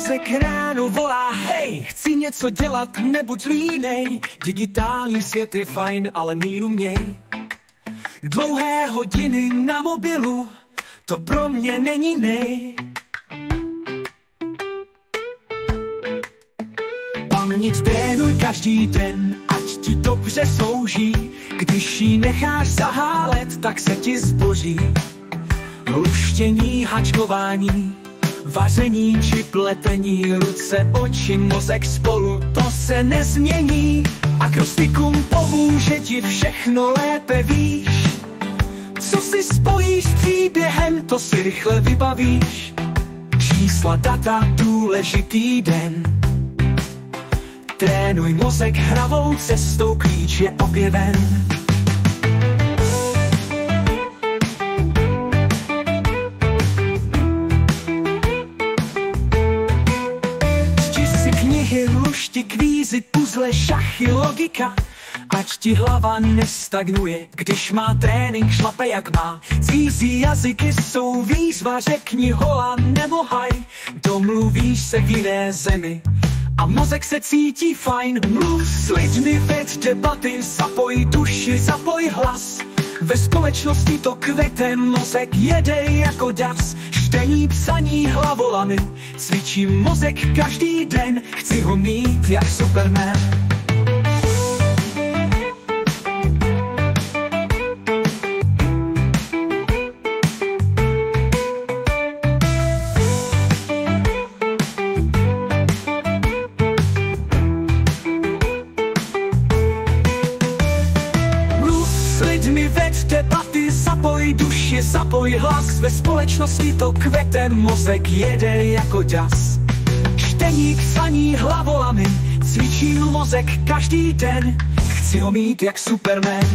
mozek ráno volá, hej, chci něco dělat, nebuď línej. Digitální svět je fajn, ale míru měj. Dlouhé hodiny na mobilu, to pro mě není nej. Paměť trénuj každý den, ať ti dobře slouží. Když ji necháš zahálet, tak se ti zboří. Luštění, hačkování, vaření či pletení, ruce, oči, mozek spolu, to se nezmění. Akrostikum pomůže ti, všechno lépe víš. Co si spojíš s příběhem, to si rychle vybavíš. Čísla, data, důležitý den. Trénuj mozek hravou cestou, klíč je objeven. Čti si knihy, lušti, kvízy, puzzle, šachy, logika. Ať ti hlava nestagnuje, když má trénink, šlape jak má. Cizí jazyky jsou výzva, řekni hola nebo haj. Domluvíš se v jiné zemi a mozek se cítí fajn. Mluv s lidmi, veď debaty, zapoj duši, zapoj hlas. Ve společnosti to kvete, mozek jede jako das. Čtení, psaní, hlavolamy, cvičím mozek každý den. Chci ho mít jak Superman. Veď debaty, zapoj duši, zapoj hlas. Ve společnosti to kvete, mozek jede jako ďas. Čtení, psaní, hlavolamy, cvičím mozek každý den. Chci ho mít jak Superman.